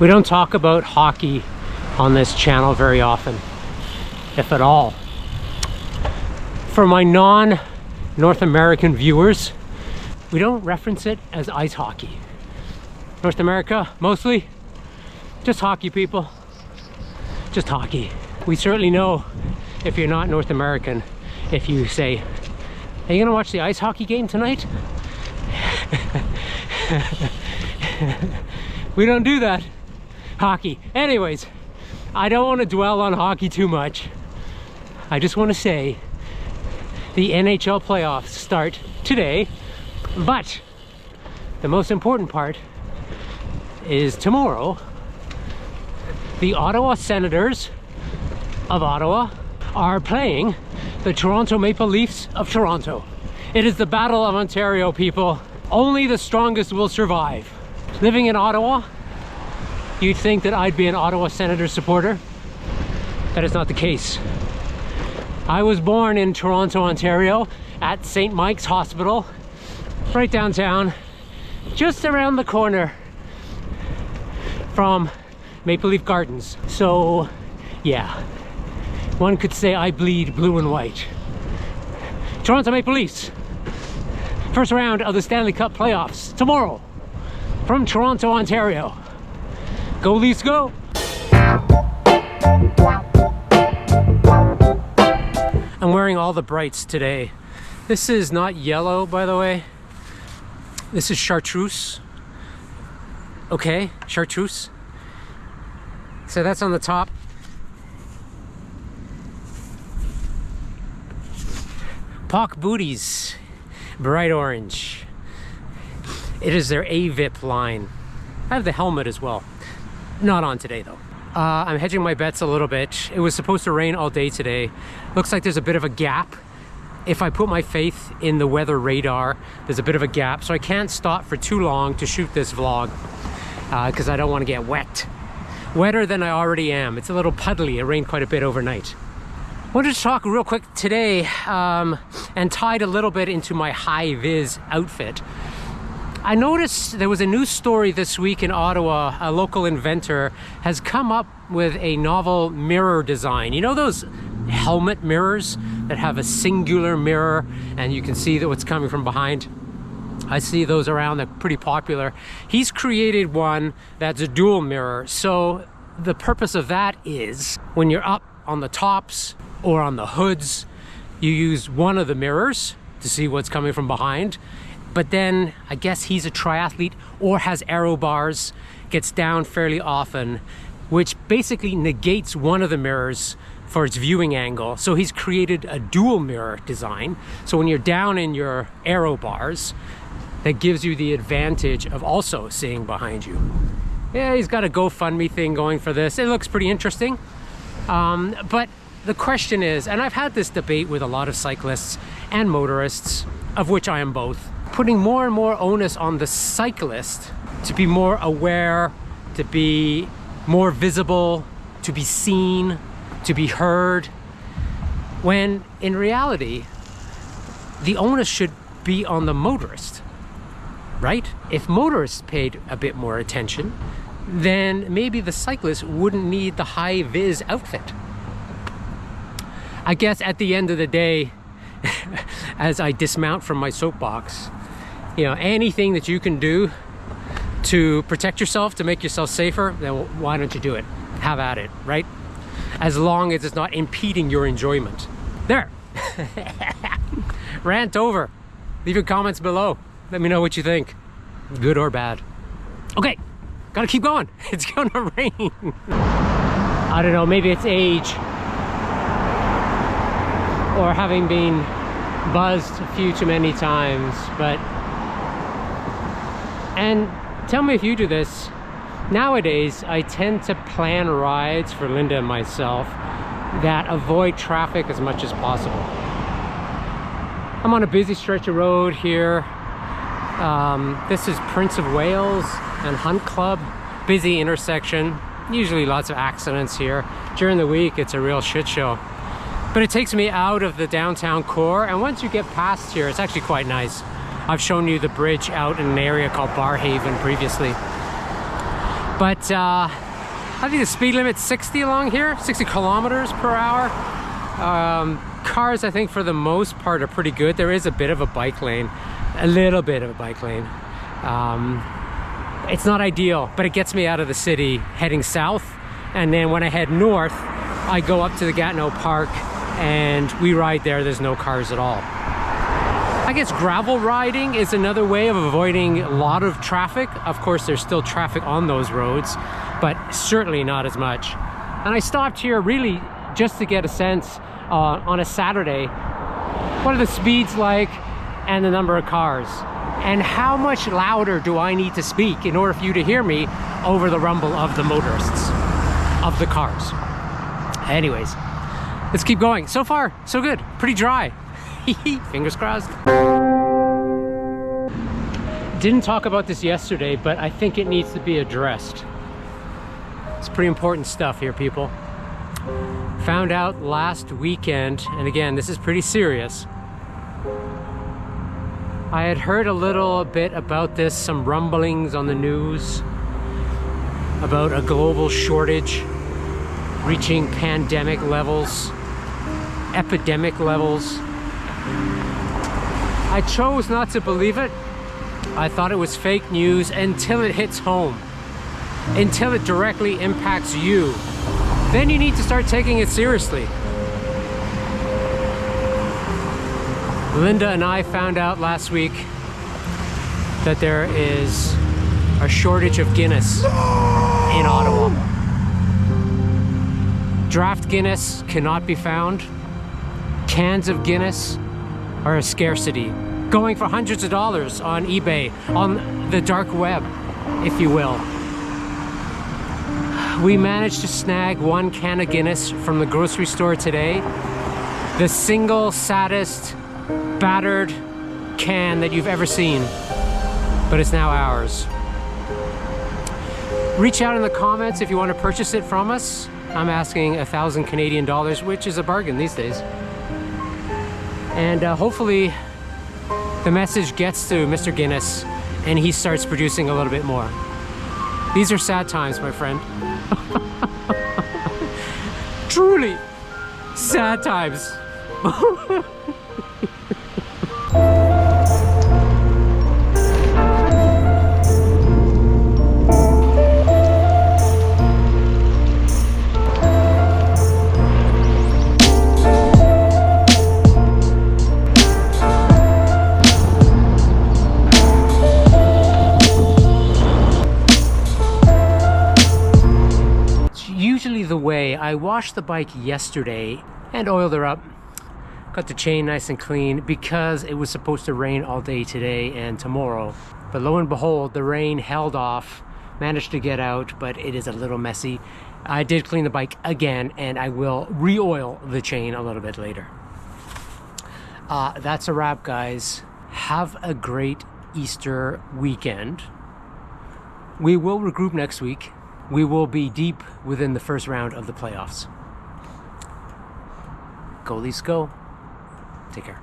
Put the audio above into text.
We don't talk about hockey on this channel very often, if at all. For my non-North American viewers, we don't reference it as ice hockey. North America, mostly, just hockey, people. Just hockey. We certainly know if you're not North American, if you say, are you gonna watch the ice hockey game tonight? We don't do that. Hockey. Anyways, I don't want to dwell on hockey too much. I just want to say the NHL playoffs start today, but the most important part is tomorrow. The Ottawa Senators of Ottawa are playing the Toronto Maple Leafs of Toronto. It is the Battle of Ontario, people. Only the strongest will survive. Living in Ottawa, you'd think that I'd be an Ottawa Senators supporter. That is not the case. I was born in Toronto, Ontario, at St. Mike's Hospital, right downtown, just around the corner from Maple Leaf Gardens. So, yeah, one could say I bleed blue and white. Toronto Maple Leafs, first round of the Stanley Cup playoffs tomorrow from Toronto, Ontario. Go Leafs, go! I'm wearing all the brights today. This is not yellow, by the way. This is chartreuse. Okay, chartreuse. So that's on the top. Pock Booties, bright orange. It is their AVIP line. I have the helmet as well. Not on today though. I'm hedging my bets a little bit. It was supposed to rain all day today. Looks like there's a bit of a gap. If I put my faith in the weather radar, there's a bit of a gap. So I can't stop for too long to shoot this vlog because I don't want to get wet. Wetter than I already am. It's a little puddly. It rained quite a bit overnight. I wanted to talk real quick today and tied a little bit into my high-vis outfit. I noticed there was a news story this week in Ottawa. A local inventor has come up with a novel mirror design. You know those helmet mirrors that have a singular mirror and you can see that what's coming from behind? I see those around, they're pretty popular. He's created one that's a dual mirror. So the purpose of that is when you're up on the tops or on the hoods, you use one of the mirrors to see what's coming from behind. But then I guess he's a triathlete or has aero bars, gets down fairly often, which basically negates one of the mirrors for its viewing angle. So he's created a dual mirror design. So when you're down in your aero bars, that gives you the advantage of also seeing behind you. Yeah, he's got a GoFundMe thing going for this. It looks pretty interesting. But the question is, and I've had this debate with a lot of cyclists and motorists, of which I am both, putting more and more onus on the cyclist to be more aware, to be more visible, to be seen, to be heard, when in reality, the onus should be on the motorist, right? If motorists paid a bit more attention, then maybe the cyclist wouldn't need the high-vis outfit. I guess at the end of the day, as I dismount from my soapbox, you know, anything that you can do to protect yourself, to make yourself safer, then why don't you do it? Have at it, right? As long as it's not impeding your enjoyment. There. Rant over. Leave your comments below. Let me know what you think, good or bad. Okay, gotta keep going. It's gonna rain. I don't know, maybe it's age or having been buzzed a few too many times, but and tell me if you do this. Nowadays, I tend to plan rides for Linda and myself that avoid traffic as much as possible. I'm on a busy stretch of road here. This is Prince of Wales and Hunt Club, busy intersection. Usually lots of accidents here. During the week, it's a real shit show. But it takes me out of the downtown core, and once you get past here, it's actually quite nice. I've shown you the bridge out in an area called Barhaven previously. But I think the speed limit's 60 along here, 60 kilometers per hour. Cars, I think for the most part are pretty good. There is a bit of a bike lane, a little bit of a bike lane. It's not ideal, but it gets me out of the city heading south. And then when I head north, I go up to the Gatineau Park and we ride there. There's no cars at all. I guess gravel riding is another way of avoiding a lot of traffic. Of course, there's still traffic on those roads, but certainly not as much. And I stopped here really just to get a sense on a Saturday, what are the speeds like and the number of cars? And how much louder do I need to speak in order for you to hear me over the rumble of the motorists, of the cars? Anyways, let's keep going. So far, so good. Pretty dry. Fingers crossed. Didn't talk about this yesterday, but I think it needs to be addressed. It's pretty important stuff here, people. Found out last weekend, and again, this is pretty serious. I had heard a little bit about this, some rumblings on the news about a global shortage reaching pandemic levels, epidemic levels. I chose not to believe it. I thought it was fake news until it hits home, until it directly impacts you. Then you need to start taking it seriously. Linda and I found out last week that there is a shortage of Guinness in Ottawa. Draft Guinness cannot be found. Cans of Guinness are a scarcity, going for hundreds of dollars on eBay, on the dark web, if you will. We managed to snag one can of Guinness from the grocery store today. The single saddest, battered can that you've ever seen, but it's now ours. Reach out in the comments if you want to purchase it from us. I'm asking 1,000 Canadian dollars, which is a bargain these days. And hopefully the message gets to Mr. Guinness and he starts producing a little bit more. These are sad times, my friend. Truly sad times. The way I washed the bike yesterday and oiled her up, got the chain nice and clean because it was supposed to rain all day today and tomorrow, but lo and behold, the rain held off, managed to get out, but it is a little messy. I did clean the bike again and I will re-oil the chain a little bit later. That's a wrap, guys. Have a great Easter weekend. We will regroup next week. We will be deep within the first round of the playoffs. Go Leafs, go. Take care.